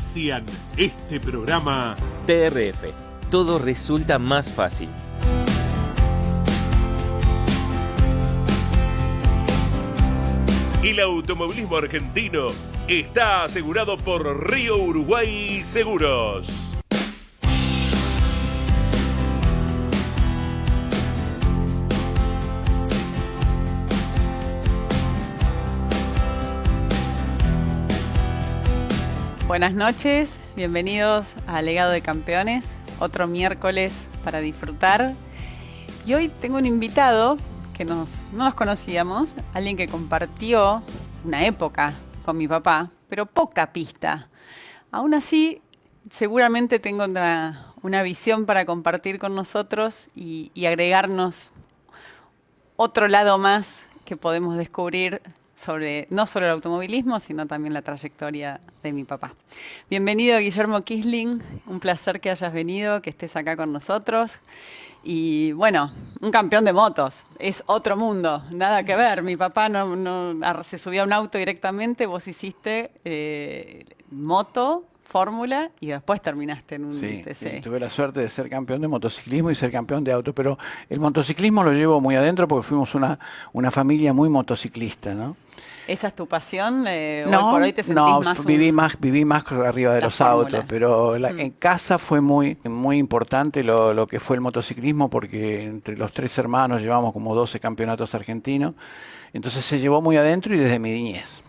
auspician este programa. TRF, todo resulta más fácil. El automovilismo argentino está asegurado por Río Uruguay Seguros. Buenas noches, bienvenidos a Legado de Campeones, otro miércoles para disfrutar. Y hoy tengo un invitado que no nos conocíamos, alguien que compartió una época con mi papá, pero poca pista. Aún así, seguramente tengo una visión para compartir con nosotros y agregarnos otro lado más que podemos descubrir sobre no solo el automovilismo, sino también la trayectoria de mi papá. Bienvenido, Guillermo Quisling, un placer que hayas venido, que estés acá con nosotros. Y bueno, un campeón de motos, es otro mundo, nada que ver. Mi papá se subió a un auto directamente, vos hiciste moto, fórmula y después terminaste en un TC. Sí, tuve la suerte de ser campeón de motociclismo y ser campeón de auto, pero el motociclismo lo llevo muy adentro porque fuimos una familia muy motociclista, ¿no? ¿Esa es tu pasión? Hoy por hoy te sentís más viví más arriba de los fórmula. autos, pero en casa fue muy importante lo que fue el motociclismo porque entre los tres hermanos llevamos como 12 campeonatos argentinos, entonces se llevó muy adentro y desde mi niñez.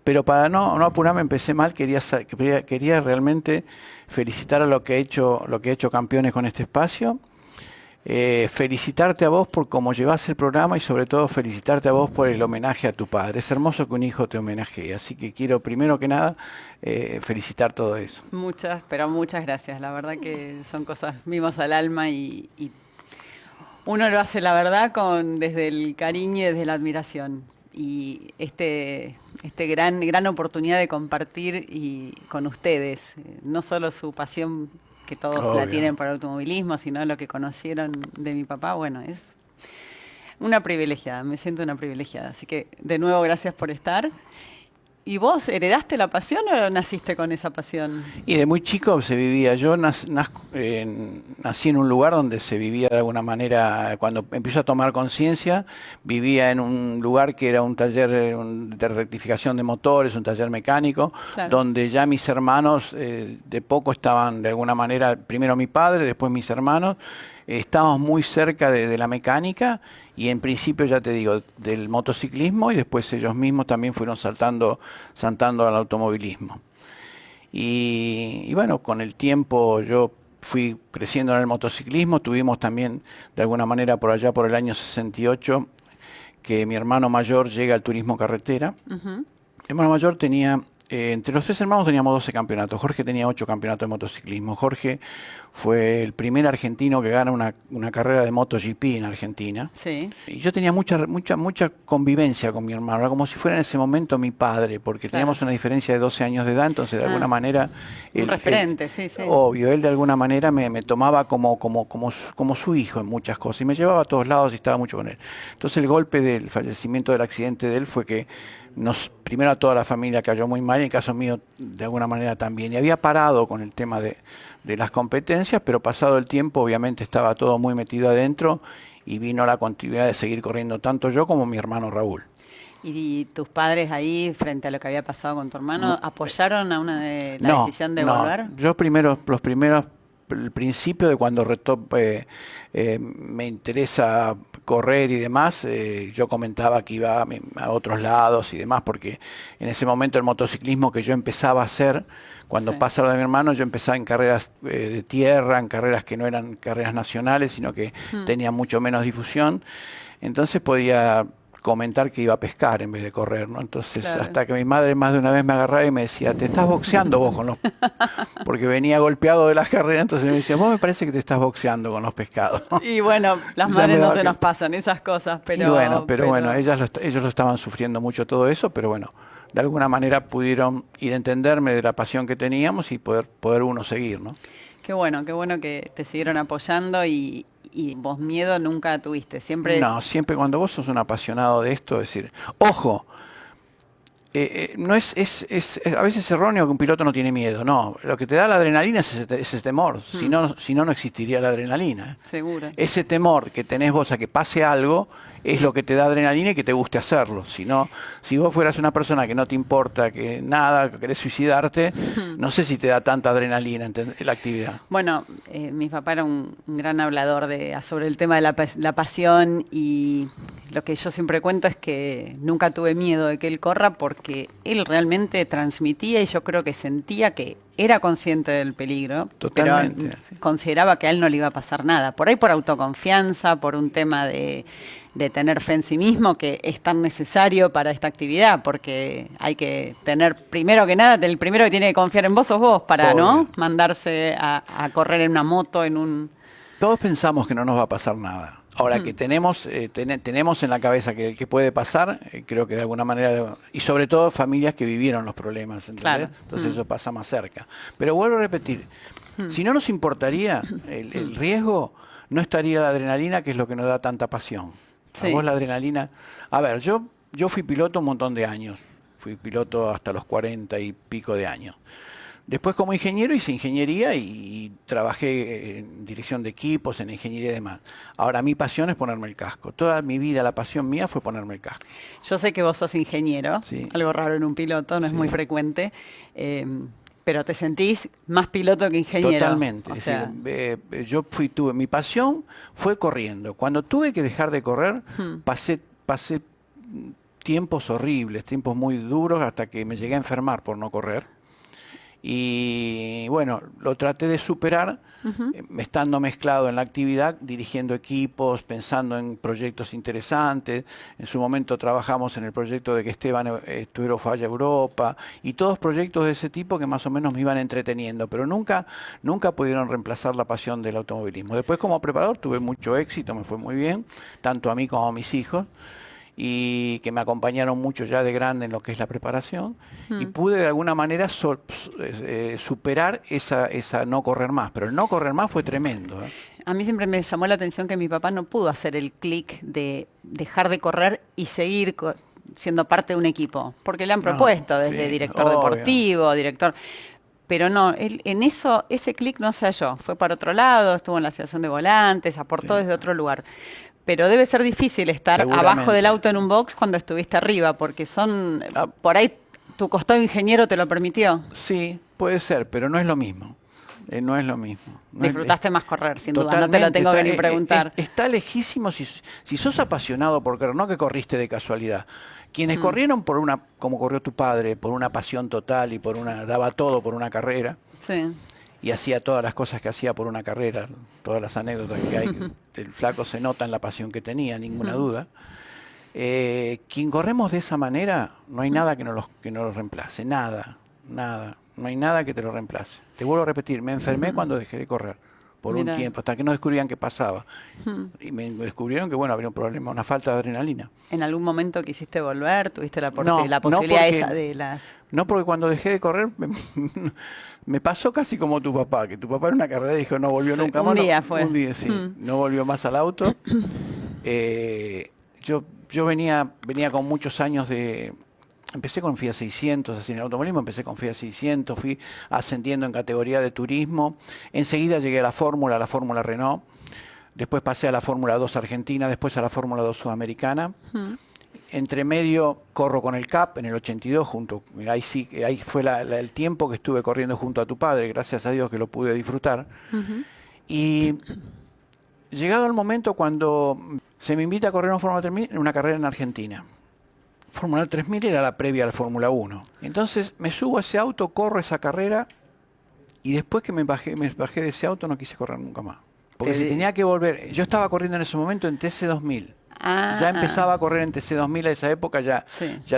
Pero para no apurarme, empecé mal, quería realmente felicitar a lo que he hecho Campeones con este espacio. Felicitarte a vos por cómo llevas el programa y sobre todo felicitarte a vos por el homenaje a tu padre. Es hermoso que un hijo te homenajee, así que quiero primero que nada felicitar todo eso. Muchas gracias. La verdad que son cosas mimos al alma y uno lo hace, la verdad, desde el cariño y desde la admiración. Y gran oportunidad de compartir con ustedes, no solo su pasión que todos la tienen por el automovilismo, sino lo que conocieron de mi papá. Bueno, es una privilegiada, me siento una privilegiada. Así que, de nuevo, gracias por estar. ¿Y vos heredaste la pasión o naciste con esa pasión? Y de muy chico se vivía. Yo nací en un lugar donde se vivía de alguna manera. Cuando empiezo a tomar conciencia, vivía en un lugar que era un taller de rectificación de motores, un taller mecánico, claro, donde ya mis hermanos de poco estaban de alguna manera, primero mi padre, después mis hermanos, estábamos muy cerca de la mecánica y en principio, ya te digo, del motociclismo y después ellos mismos también fueron saltando al automovilismo. Y bueno, con el tiempo yo fui creciendo en el motociclismo, tuvimos también de alguna manera por allá por el año 68 que mi hermano mayor llega al turismo carretera. Mi hermano mayor tenía... entre los tres hermanos teníamos 12 campeonatos. Jorge tenía 8 campeonatos de motociclismo. Jorge fue el primer argentino que gana una carrera de MotoGP en Argentina. Sí. Y yo tenía mucha convivencia con mi hermano. Era como si fuera en ese momento mi padre, porque teníamos una diferencia de 12 años de edad, entonces de alguna manera... Un referente, sí. Obvio, él de alguna manera me tomaba como su hijo en muchas cosas y me llevaba a todos lados y estaba mucho con él. Entonces el golpe del fallecimiento, del accidente de él fue que primero a toda la familia cayó muy mal y en caso mío de alguna manera también. Y había parado con el tema de las competencias, pero pasado el tiempo obviamente estaba todo muy metido adentro y vino la continuidad de seguir corriendo tanto yo como mi hermano Raúl. ¿Y tus padres ahí, frente a lo que había pasado con tu hermano, apoyaron a la decisión de volver? Yo el principio de cuando me interesa correr y demás, yo comentaba que iba a otros lados y demás, porque en ese momento el motociclismo que yo empezaba a hacer, cuando pasa lo de mi hermano, yo empezaba en carreras de tierra, en carreras que no eran carreras nacionales, sino que tenían mucho menos difusión, entonces podía comentar que iba a pescar en vez de correr, ¿no? Entonces, claro, hasta que mi madre más de una vez me agarraba y me decía, te estás boxeando vos con los... porque venía golpeado de las carreras, entonces me decía, vos me parece que te estás boxeando con los pescados. Y bueno, las madres no se nos pasan esas cosas, pero... Bueno, ellos lo estaban sufriendo mucho todo eso, pero bueno, de alguna manera pudieron ir a entenderme de la pasión que teníamos y poder uno seguir, ¿no? Qué bueno que te siguieron apoyando y vos miedo nunca tuviste, siempre... No, siempre cuando vos sos un apasionado de esto, es decir, ojo, no a veces es erróneo que un piloto no tiene miedo. No, lo que te da la adrenalina es ese temor. Si no, no existiría la adrenalina. Seguro. Ese temor que tenés vos a que pase algo es lo que te da adrenalina y que te guste hacerlo. Si vos fueras una persona que no te importa, que nada, que querés suicidarte, no sé si te da tanta adrenalina la actividad. Bueno, mi papá era un gran hablador sobre el tema de la pasión, y lo que yo siempre cuento es que nunca tuve miedo de que él corra porque él realmente transmitía, y yo creo que sentía que era consciente del peligro. Totalmente. Pero consideraba que a él no le iba a pasar nada. Por ahí por autoconfianza, por un tema de tener fe en sí mismo, que es tan necesario para esta actividad, porque hay que tener, primero que nada, el primero que tiene que confiar en vos sos vos para, Obvio. ¿no?, mandarse a correr en una moto, en un... Todos pensamos que no nos va a pasar nada. Ahora que tenemos en la cabeza que puede pasar, creo que de alguna manera, y sobre todo familias que vivieron los problemas, ¿entendés? Claro. Entonces eso pasa más cerca. Pero vuelvo a repetir, si no nos importaría el riesgo, no estaría la adrenalina, que es lo que nos da tanta pasión. Sí. A vos la adrenalina... A ver, yo fui piloto un montón de años. Fui piloto hasta los 40 y pico de años. Después como ingeniero hice ingeniería y trabajé en dirección de equipos, en ingeniería y demás. Ahora mi pasión es ponerme el casco. Toda mi vida la pasión mía fue ponerme el casco. Yo sé que vos sos ingeniero, Sí. algo raro en un piloto, no es muy frecuente, pero te sentís más piloto que ingeniero. Totalmente. O Es sea, decir, mi pasión fue corriendo. Cuando tuve que dejar de correr, pasé tiempos horribles, tiempos muy duros, hasta que me llegué a enfermar por no correr. Y bueno, lo traté de superar, estando mezclado en la actividad, dirigiendo equipos, pensando en proyectos interesantes. En su momento trabajamos en el proyecto de que Esteban Estuero vaya a Europa, y todos proyectos de ese tipo que más o menos me iban entreteniendo, pero nunca pudieron reemplazar la pasión del automovilismo. Después como preparador tuve mucho éxito, me fue muy bien, tanto a mí como a mis hijos, y que me acompañaron mucho ya de grande en lo que es la preparación, y pude de alguna manera superar esa no correr más, pero el no correr más fue tremendo. a mí siempre me llamó la atención que mi papá no pudo hacer el clic de dejar de correr y seguir siendo parte de un equipo, porque le han propuesto desde sí, director obvio. deportivo, director... Pero no, él, en eso, ese clic no se halló. Fue para otro lado, estuvo en la asociación de volantes, aportó desde otro lugar. Pero debe ser difícil estar abajo del auto en un box cuando estuviste arriba, porque por ahí tu costado ingeniero te lo permitió. Sí, puede ser, pero no es lo mismo. No es lo mismo. Disfrutaste más correr, sin duda, no te lo tengo que ni preguntar. Está lejísimo si sos apasionado por correr, no que corriste de casualidad. Quienes corrieron como corrió tu padre, por una pasión total y daba todo por una carrera. Sí. Y hacía todas las cosas que hacía por una carrera, todas las anécdotas que hay, el flaco se nota en la pasión que tenía, ninguna duda. Quien corremos de esa manera, no hay nada que no los reemplace, nada. No hay nada que te lo reemplace. Te vuelvo a repetir, me enfermé cuando dejé de correr, por un tiempo, hasta que no descubrían qué pasaba. Y me descubrieron que, bueno, había un problema, una falta de adrenalina. ¿En algún momento quisiste volver? ¿Tuviste la posibilidad porque, esa de las...? No, porque cuando dejé de correr me pasó casi como tu papá, que tu papá en una carrera dijo no volvió nunca más. Un día fue. Un día, sí. No volvió más al auto. Yo venía con muchos años de... Empecé con Fiat 600, así en el automovilismo, empecé con Fiat 600, fui ascendiendo en categoría de turismo. Enseguida llegué a la Fórmula Renault. Después pasé a la Fórmula 2 Argentina, después a la Fórmula 2 Sudamericana. Entre medio corro con el CAP en el 82, ahí fue el tiempo que estuve corriendo junto a tu padre, gracias a Dios que lo pude disfrutar. Y llegado el momento cuando se me invita a correr en Fórmula 3000, en una carrera en Argentina. Fórmula 3000 era la previa a la Fórmula 1. Entonces me subo a ese auto, corro esa carrera, y después que me bajé de ese auto no quise correr nunca más. Porque si tenía que volver, yo estaba corriendo en ese momento en TC2000. Ya empezaba a correr en TC2000 a esa época, ya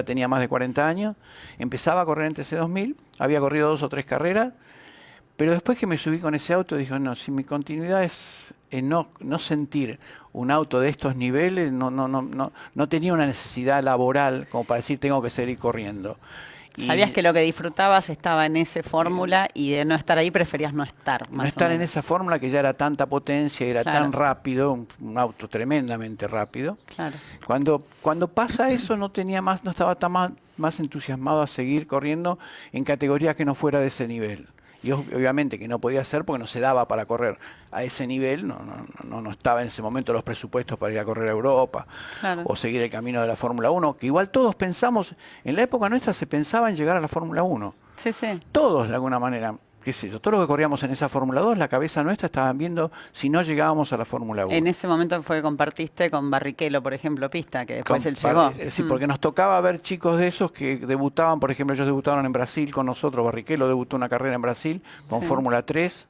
tenía más de 40 años. Empezaba a correr en TC2000, había corrido 2 o 3 carreras, pero después que me subí con ese auto, dije, no, si mi continuidad es no sentir un auto de estos niveles, no tenía una necesidad laboral como para decir tengo que seguir corriendo. Sabías que lo que disfrutabas estaba en esa fórmula y de no estar ahí preferías no estar, no estar en esa fórmula que ya era tanta potencia, era tan rápido, un auto tremendamente rápido. Claro. Cuando pasa eso no estaba tan más entusiasmado a seguir corriendo en categorías que no fuera de ese nivel. Y obviamente que no podía ser porque no se daba para correr a ese nivel, no estaba en ese momento los presupuestos para ir a correr a Europa o seguir el camino de la Fórmula 1, que igual todos pensamos, en la época nuestra se pensaba en llegar a la Fórmula 1. Sí, sí. Todos de alguna manera, qué sé yo, todos los que corríamos en esa Fórmula 2, la cabeza nuestra estaban viendo si no llegábamos a la Fórmula 1. En ese momento fue que compartiste con Barrichello, por ejemplo, pista, que después él llegó. Sí, porque nos tocaba ver chicos de esos que debutaban, por ejemplo, ellos debutaron en Brasil con nosotros, Barrichello debutó una carrera en Brasil con Fórmula 3.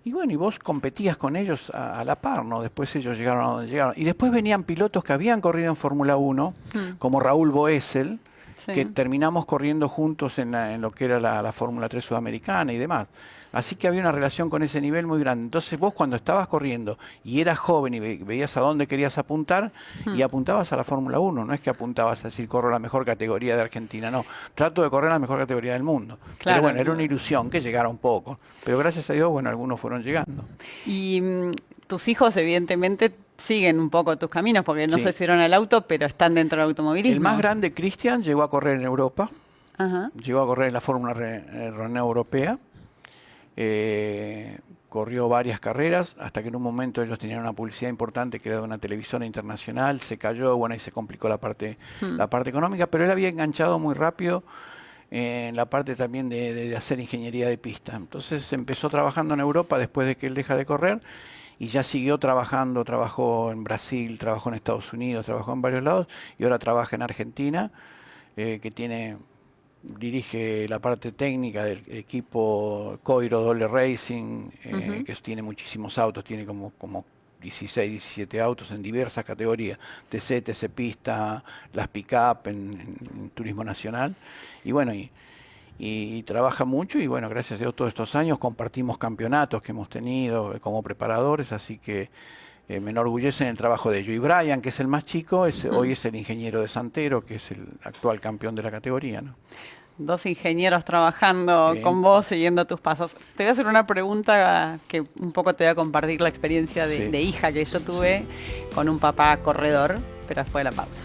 Y bueno, y vos competías con ellos a la par, ¿no? Después ellos llegaron a donde llegaron. Y después venían pilotos que habían corrido en Fórmula 1, como Raúl Boesel, que terminamos corriendo juntos en lo que era la Fórmula 3 sudamericana y demás. Así que había una relación con ese nivel muy grande. Entonces vos cuando estabas corriendo y eras joven y veías a dónde querías apuntar y apuntabas a la Fórmula 1, no es que apuntabas a decir corro la mejor categoría de Argentina, no. Trato de correr la mejor categoría del mundo. Claro, pero bueno, era una ilusión que llegara un poco. Pero gracias a Dios, bueno, algunos fueron llegando. Y tus hijos evidentemente siguen un poco tus caminos porque no se subieron al auto, pero están dentro del automovilismo. El más grande, Cristian, llegó a correr en Europa. Llegó a correr en la Fórmula Renault Europea. Corrió varias carreras hasta que en un momento ellos tenían una publicidad importante que era de una televisora internacional, se cayó, bueno, y se complicó la parte económica, pero él había enganchado muy rápido en la parte también de hacer ingeniería de pista. Entonces empezó trabajando en Europa después de que él deja de correr y ya siguió trabajando, trabajó en Brasil, trabajó en Estados Unidos, trabajó en varios lados y ahora trabaja en Argentina, dirige la parte técnica del equipo Coiro Dole Racing, que tiene muchísimos autos, tiene como 16, 17 autos en diversas categorías, TC, TC Pista, las pick-up en turismo nacional. Y bueno, y trabaja mucho y bueno, gracias a Dios todos estos años compartimos campeonatos que hemos tenido como preparadores, así que me enorgullece en el trabajo de ellos. Y Brian, que es el más chico, hoy es el ingeniero de Santero, que es el actual campeón de la categoría, ¿no? Dos ingenieros trabajando con vos, siguiendo tus pasos. Te voy a hacer una pregunta que un poco te voy a compartir la experiencia de hija que yo tuve con un papá corredor, pero después de la pausa.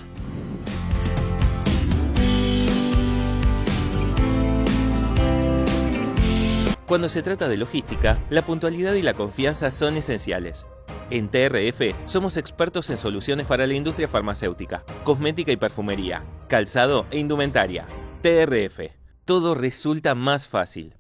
Cuando se trata de logística, la puntualidad y la confianza son esenciales. En TRF somos expertos en soluciones para la industria farmacéutica, cosmética y perfumería, calzado e indumentaria. TRF. Todo resulta más fácil.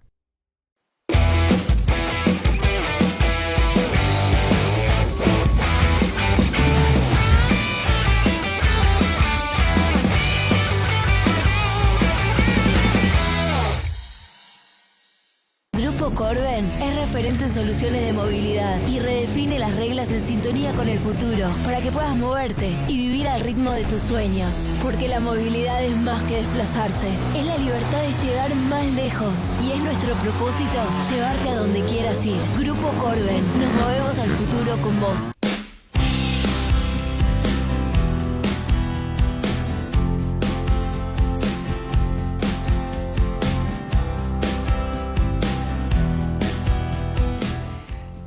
Grupo Corben es referente en soluciones de movilidad y redefine las reglas en sintonía con el futuro para que puedas moverte y vivir al ritmo de tus sueños. Porque la movilidad es más que desplazarse, es la libertad de llegar más lejos y es nuestro propósito llevarte a donde quieras ir. Grupo Corben, nos movemos al futuro con vos.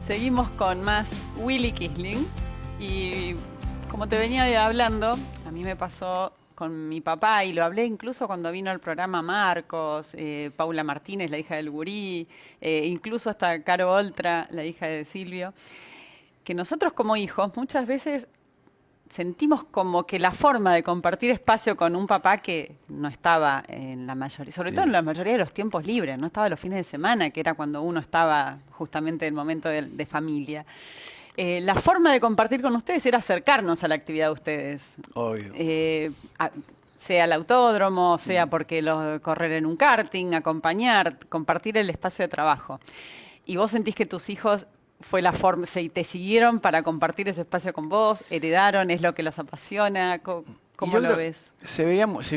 Seguimos con más Willy Kisling y como te venía hablando, a mí me pasó con mi papá y lo hablé incluso cuando vino al programa Marcos, Paula Martínez, la hija del Gurí, incluso hasta Caro Oltra, la hija de Silvio, que nosotros como hijos muchas veces sentimos como que la forma de compartir espacio con un papá que no estaba en la mayoría, sobre todo en la mayoría de los tiempos libres, no estaba los fines de semana, que era cuando uno estaba justamente en el momento de familia. La forma de compartir con ustedes era acercarnos a la actividad de ustedes. Obvio. Sea el autódromo, sea porque correr en un karting, acompañar, compartir el espacio de trabajo. Y vos sentís que tus hijos fue la forma, te siguieron para compartir ese espacio con vos, heredaron, es lo que los apasiona, ¿cómo lo ves? Se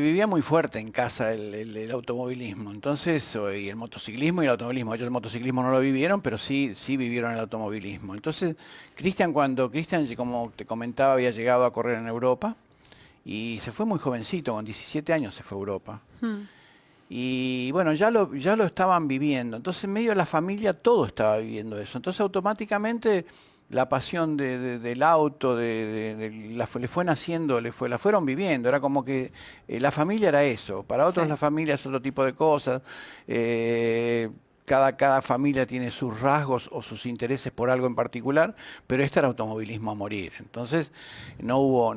vivía muy fuerte en casa el automovilismo, entonces, y el motociclismo y el automovilismo. Ellos el motociclismo no lo vivieron, pero sí vivieron el automovilismo. Entonces, Cristian, como te comentaba, había llegado a correr en Europa y se fue muy jovencito, con 17 años se fue a Europa. Y bueno, ya lo estaban viviendo. Entonces, en medio de la familia, todo estaba viviendo eso. Entonces, automáticamente, la pasión del auto, le fue naciendo, la fueron viviendo. Era como que la familia era eso. Para otros, Sí. la familia es otro tipo de cosas. Cada familia tiene sus rasgos o sus intereses por algo en particular, pero este era automovilismo a morir. Entonces, no.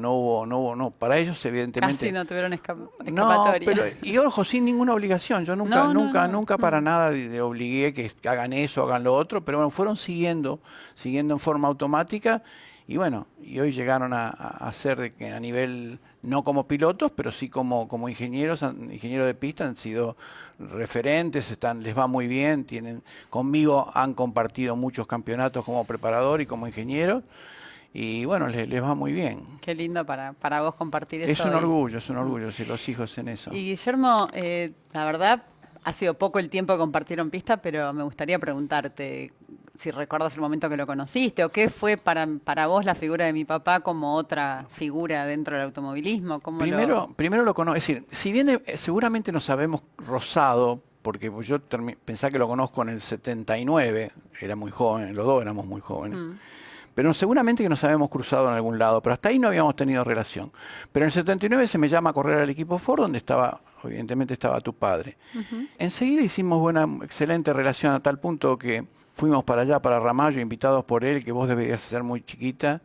Para ellos, evidentemente. Casi no tuvieron No, escapatoria. pero, y ojo, sin ninguna obligación. Yo nunca para nada de obligué que hagan eso, hagan lo otro, pero bueno, fueron siguiendo en forma automática. Y bueno, y hoy llegaron a ser que a nivel, no como pilotos, pero sí como ingenieros de pista, han sido referentes, les va muy bien, conmigo han compartido muchos campeonatos como preparador y como ingeniero, y bueno, les va muy bien. Qué lindo para vos compartir eso. Es un orgullo, si los hijos en eso. Y Guillermo, la verdad, ha sido poco el tiempo que compartieron pista, pero me gustaría preguntarte si recuerdas el momento que lo conociste o qué fue para vos la figura de mi papá como otra figura dentro del automovilismo. Primero lo conozco, es decir, si bien seguramente nos habemos rozado, porque yo pensaba que lo conozco en el 79, era muy joven, los dos éramos muy jóvenes. Pero seguramente que nos habíamos cruzado en algún lado, pero hasta ahí no habíamos tenido relación. Pero en el 79 se me llama a correr al equipo Ford, donde evidentemente estaba tu padre. Enseguida hicimos excelente relación a tal punto que fuimos para allá, para Ramallo, invitados por él, que vos debías ser muy chiquita,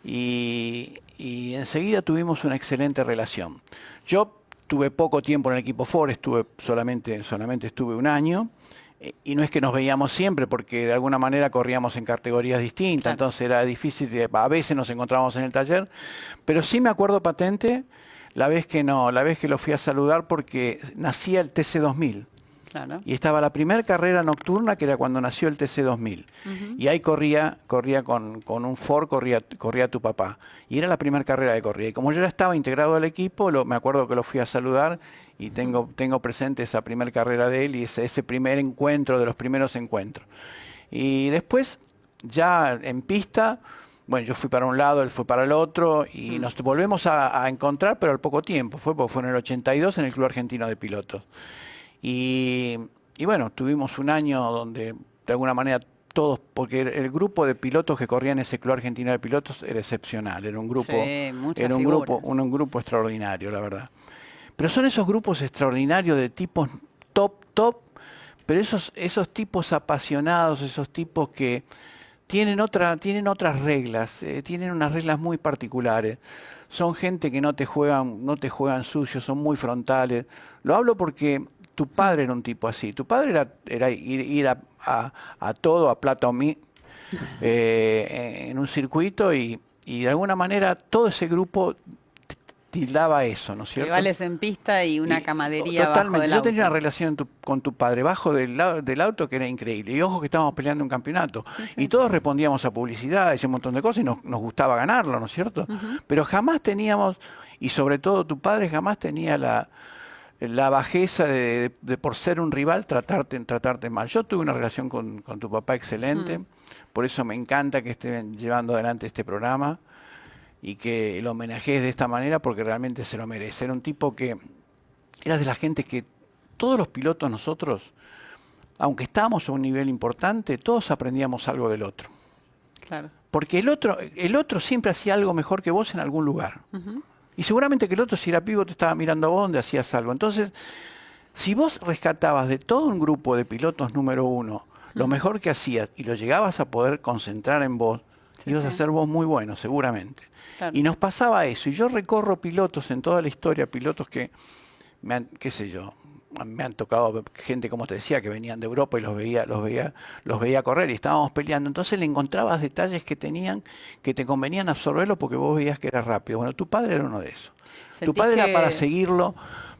y enseguida tuvimos una excelente relación. Yo tuve poco tiempo en el equipo Ford, solamente estuve un año, y no es que nos veíamos siempre, porque de alguna manera corríamos en categorías distintas, claro. Entonces era difícil, a veces nos encontrábamos en el taller, pero sí me acuerdo patente la vez que lo fui a saludar porque nacía el TC2000. Claro. Y estaba la primera carrera nocturna, que era cuando nació el TC2000. Y ahí corría con un Ford, corría tu papá. Y era la primera carrera que corría. Y como yo ya estaba integrado al equipo, me acuerdo que lo fui a saludar y tengo presente esa primera carrera de él y ese primer encuentro, de los primeros encuentros. Y después, ya en pista, bueno, yo fui para un lado, él fue para el otro y nos volvemos a encontrar, pero al poco tiempo. Fue en el 82 en el Club Argentino de Pilotos. Y bueno, tuvimos un año donde de alguna manera todos, porque el grupo de pilotos que corrían en ese Club Argentino de Pilotos era excepcional, era un grupo, un grupo extraordinario, la verdad. Pero son esos grupos extraordinarios de tipos top, pero esos tipos apasionados, esos tipos que tienen otras reglas, tienen unas reglas muy particulares. Son gente que no te juegan sucio, son muy frontales. Lo hablo porque tu padre era un tipo así. Tu padre era ir a todo, a plata o mí, en un circuito y de alguna manera todo ese grupo tildaba eso, ¿no es cierto? Rivales en pista y una camadería totalmente. Bajo del Yo auto. tenía una relación con tu padre bajo del auto que era increíble. Y ojo que estábamos peleando un campeonato. Sí. Y todos respondíamos a publicidad, ese montón de cosas y nos gustaba ganarlo, ¿no es cierto? Pero jamás teníamos, y sobre todo tu padre jamás tenía la bajeza de por ser un rival tratarte mal. Yo tuve una relación con tu papá excelente, por eso me encanta que estén llevando adelante este programa y que lo homenajees de esta manera porque realmente se lo merece. Era un tipo que era de la gente que todos los pilotos nosotros, aunque estábamos a un nivel importante, todos aprendíamos algo del otro. Claro. Porque el otro siempre hacía algo mejor que vos en algún lugar. Y seguramente que el otro, si era pivo, te estaba mirando a vos donde hacías algo. Entonces, si vos rescatabas de todo un grupo de pilotos número uno lo mejor que hacías y lo llegabas a poder concentrar en vos, ibas a ser vos muy bueno, seguramente. Claro. Y nos pasaba eso. Y yo recorro pilotos en toda la historia, pilotos que, qué sé yo, me han tocado gente, como te decía, que venían de Europa y los veía correr y estábamos peleando. Entonces le encontrabas detalles que te convenían absorberlo porque vos veías que era rápido. Bueno, tu padre era uno de esos. Tu padre era para seguirlo,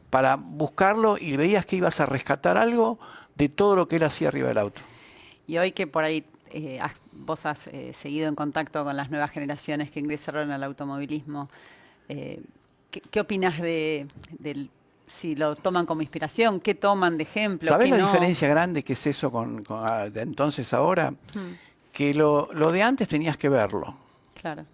para buscarlo y veías que ibas a rescatar algo de todo lo que él hacía arriba del auto. Y hoy que por ahí vos has seguido en contacto con las nuevas generaciones que ingresaron al automovilismo, ¿qué opinás del si lo toman como inspiración? ¿Qué toman de ejemplo? ¿Sabés la diferencia grande que es eso de entonces ahora? Que lo de antes tenías que verlo. Claro.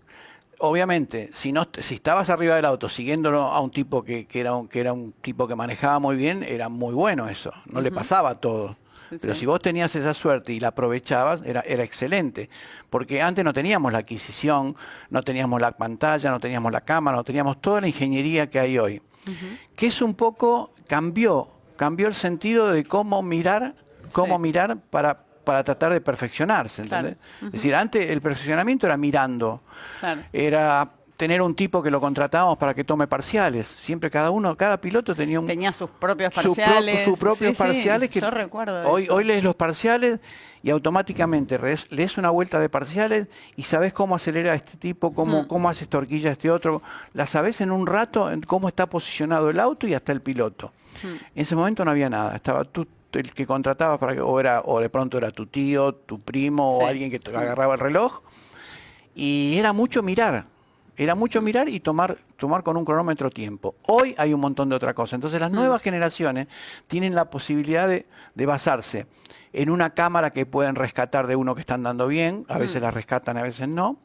obviamente, si estabas arriba del auto siguiéndolo a un tipo que era un tipo que manejaba muy bien, era muy bueno eso. No le pasaba a todo. Sí, Pero sí. si vos tenías esa suerte y la aprovechabas, era excelente. Porque antes no teníamos la adquisición, no teníamos la pantalla, no teníamos la cámara, no teníamos toda la ingeniería que hay hoy. Que es un poco, cambió el sentido de cómo mirar para tratar de perfeccionarse, ¿entendés? Es decir, antes el perfeccionamiento era mirando, Claro. era tener un tipo que lo contratábamos para que tome parciales. Siempre cada piloto tenía sus propios parciales. sus propios Sí, parciales. sí, Que yo recuerdo hoy eso. lees los parciales y automáticamente lees una vuelta de parciales y sabes cómo acelera este tipo, cómo hace esta horquilla este otro. La sabes en un rato en cómo está posicionado el auto y hasta el piloto. En ese momento no había nada. Estaba tú, el que contratabas para que, o de pronto era tu tío, tu primo Sí. o alguien que te agarraba el reloj. Y era mucho mirar. Era mucho mirar y tomar con un cronómetro tiempo. Hoy hay un montón de otra cosa. Entonces las nuevas generaciones tienen la posibilidad de basarse en una cámara que pueden rescatar de uno que está andando bien, a veces la rescatan, a veces no,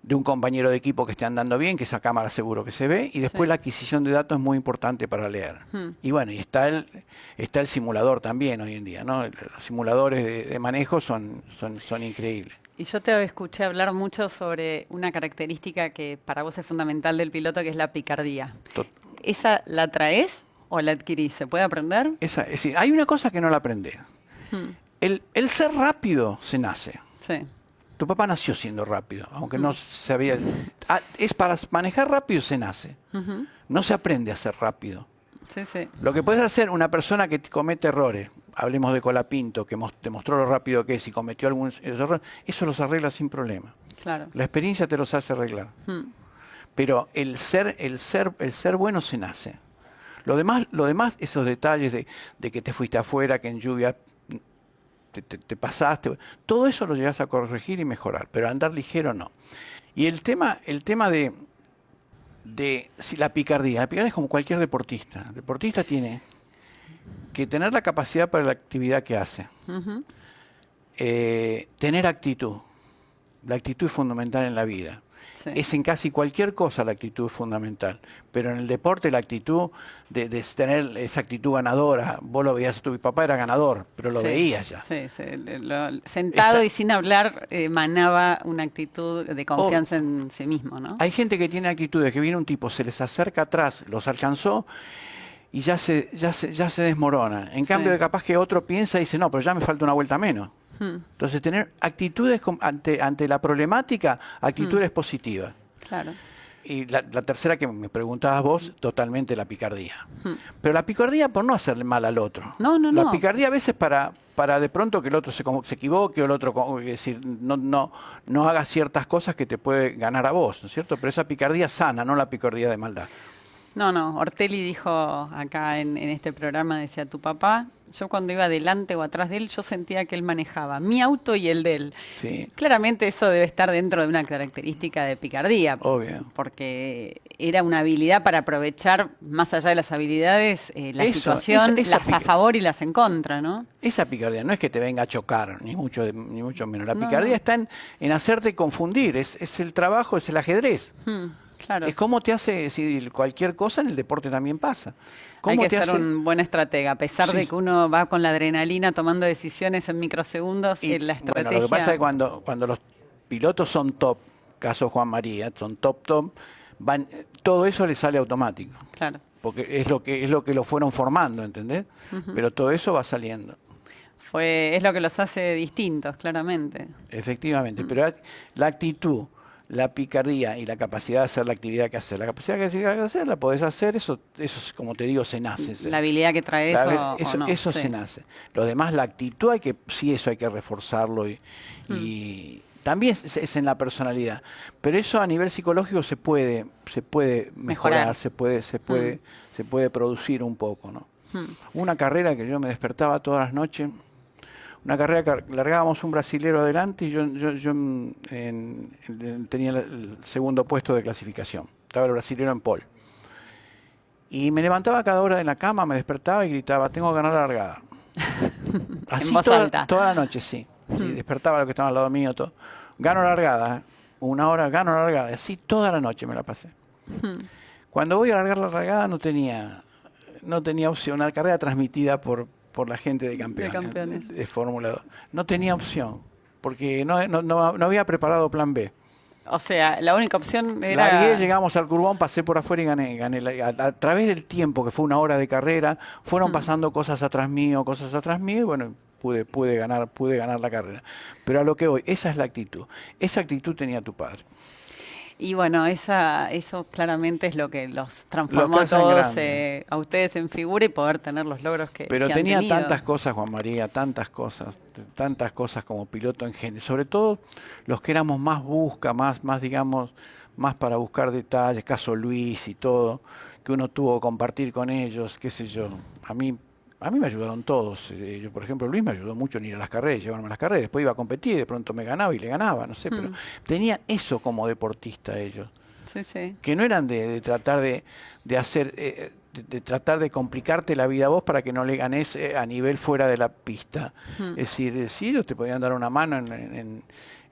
de un compañero de equipo que esté andando bien, que esa cámara seguro que se ve, y después Sí. la adquisición de datos es muy importante para leer. Y bueno, y está el simulador también hoy en día, ¿no? Los simuladores de manejo son increíbles. Y yo te escuché hablar mucho sobre una característica que para vos es fundamental del piloto, que es la picardía. ¿Esa la traes o la adquirís? ¿Se puede aprender? Es decir, hay una cosa que no la aprendés. El ser rápido se nace. Sí. Tu papá nació siendo rápido, aunque no sabía. Es para manejar rápido se nace. No se aprende a ser rápido. Sí, sí. Lo que puedes hacer, una persona que comete errores, hablemos de Colapinto, que demostró lo rápido que es y cometió algún error, eso los arregla sin problema. Claro. La experiencia te los hace arreglar. Pero el ser bueno se nace. Lo demás, esos detalles de que te fuiste afuera, que en lluvia te pasaste, todo eso lo llegas a corregir y mejorar, pero andar ligero no. Y el tema de si la picardía es como cualquier deportista. El deportista tiene que tener la capacidad para la actividad que hace. Tener actitud. La actitud es fundamental en la vida. Sí. Es en casi cualquier cosa la actitud es fundamental. Pero en el deporte la actitud de tener esa actitud ganadora. Vos lo veías, tu papá era ganador, pero lo Sí. veías ya. Sí, sí. Sentado y sin hablar, manaba una actitud de confianza Oh. en sí mismo, ¿no? Hay gente que tiene actitudes, que viene un tipo, se les acerca atrás, los alcanzó y ya se desmorona. En cambio, Sí. capaz que otro piensa y dice, no, pero ya me falta una vuelta menos. Entonces, tener actitudes ante la problemática, actitudes positivas. Claro. Y la tercera que me preguntabas vos, totalmente la picardía. Pero la picardía por no hacerle mal al otro. No. La picardía a veces para de pronto que el otro se equivoque o el otro, es decir, no haga ciertas cosas que te puede ganar a vos, ¿no es cierto? Pero esa picardía sana, no la picardía de maldad. No. Ortelli dijo acá en este programa, decía, tu papá, yo cuando iba delante o atrás de él, yo sentía que él manejaba mi auto y el de él. Sí. Claramente eso debe estar dentro de una característica de picardía. Obvio. Porque era una habilidad para aprovechar, más allá de las habilidades, la Eso, situación, esa las a favor y las en contra, ¿no? Esa picardía no es que te venga a chocar, ni mucho menos. La No. picardía está en hacerte confundir, es el trabajo, es el ajedrez. Claro. Es cómo te hace, si cualquier cosa en el deporte también pasa. Hay ¿Cómo que te ser hace? un buen estratega. A pesar Sí. de que uno va con la adrenalina tomando decisiones en microsegundos, Y, la bueno, estrategia... lo que pasa es que cuando los pilotos son top, caso Juan María, son top, todo eso le sale automático. Claro. Porque es lo que lo fueron formando, ¿entendés? Pero todo eso va saliendo. Es lo que los hace distintos, claramente. Efectivamente. Pero la actitud, la picardía y la capacidad de hacer la actividad que hacer. La capacidad que hacer, la podés hacer, eso es, como te digo, se nace. La habilidad que trae eso, o no. Eso Sí. se nace. Lo demás, la actitud, eso hay que reforzarlo y también es en la personalidad. Pero eso a nivel psicológico se puede mejorar, se puede producir un poco, ¿no? Una carrera que yo me despertaba todas las noches. Una carrera que largábamos un brasilero adelante y yo tenía el segundo puesto de clasificación. Estaba el brasilero en pole. Y me levantaba a cada hora de la cama, me despertaba y gritaba, tengo que ganar la largada. Así voz alta. toda la noche, sí. Despertaba lo que estaba al lado mío, todo. Gano la largada. una hora, gano la largada. Así toda la noche me la pasé. Cuando voy a largar la largada no tenía opción. Una carrera transmitida por la gente de Campeones. De Fórmula 2. No tenía opción, porque no había preparado plan B. O sea, la única opción era... Largué, llegamos al curbón, pasé por afuera y gané. A través del tiempo, que fue una hora de carrera, fueron pasando cosas atrás mío, y bueno, pude ganar la carrera. Pero a lo que voy, esa es la actitud. Esa actitud tenía tu padre. Y bueno, eso claramente es lo que los transformó a todos, a ustedes en figura y poder tener los logros que Pero que tenía han tenido. tantas cosas, Juan María, tantas cosas como piloto en general. Sobre todo los que éramos más digamos, más para buscar detalles, caso Luis y todo, que uno tuvo que compartir con ellos, qué sé yo. A mí me ayudaron todos. Yo, por ejemplo, Luis me ayudó mucho en ir a las carreras, llevarme a las carreras. Después iba a competir y de pronto me ganaba y le ganaba, no sé. Pero tenían eso como deportista ellos. Sí, sí. Que no eran de tratar de hacer... de tratar de complicarte la vida a vos para que no le ganes a nivel fuera de la pista. Es decir, si ellos te podían dar una mano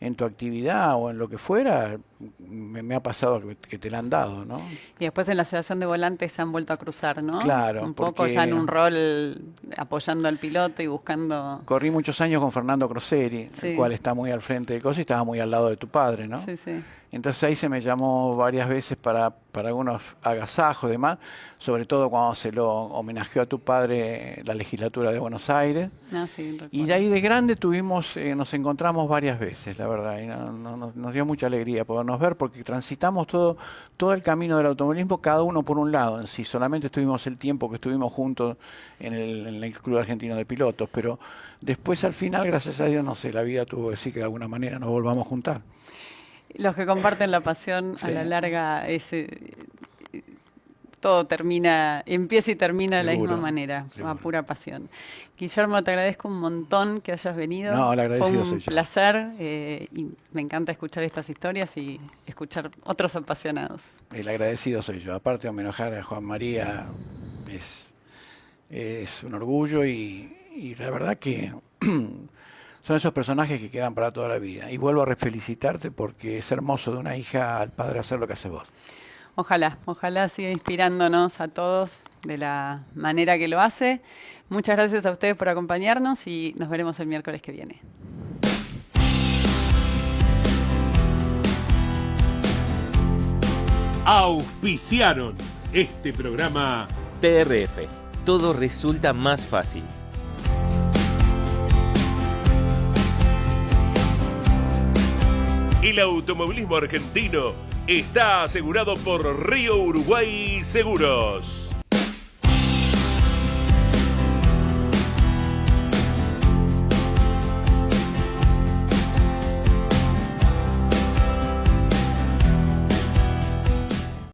en tu actividad o en lo que fuera, me ha pasado que te la han dado, ¿no? Y después en la asociación de volantes se han vuelto a cruzar, ¿no? Claro. Un poco ya en un rol apoyando al piloto y buscando... Corrí muchos años con Fernando Croseri, Sí. el cual está muy al frente de cosas y estaba muy al lado de tu padre, ¿no? Sí, sí. Entonces ahí se me llamó varias veces para algunos agasajos y demás, sobre todo cuando se lo homenajeó a tu padre la legislatura de Buenos Aires. Ah, sí, recuerdo. Y de ahí de grande nos encontramos varias veces, la verdad, y nos dio mucha alegría podernos ver porque transitamos todo el camino del automovilismo, cada uno por un lado en sí. Solamente estuvimos el tiempo que estuvimos juntos en el Club Argentino de Pilotos, pero después al final, gracias a Dios, no sé, la vida tuvo que decir que de alguna manera nos volvamos a juntar. Los que comparten la pasión, a la larga, todo empieza y termina de la misma manera, a pura pasión. Guillermo, te agradezco un montón que hayas venido. No, el agradecido Fue soy un yo. placer y me encanta escuchar estas historias y escuchar otros apasionados. El agradecido soy yo. Aparte de homenajear a Juan María, es un orgullo y la verdad que son esos personajes que quedan para toda la vida. Y vuelvo a felicitarte porque es hermoso de una hija al padre hacer lo que hace vos. Ojalá siga inspirándonos a todos de la manera que lo hace. Muchas gracias a ustedes por acompañarnos y nos veremos el miércoles que viene. Auspiciaron este programa. TRF. Todo resulta más fácil. El automovilismo argentino está asegurado por Río Uruguay Seguros.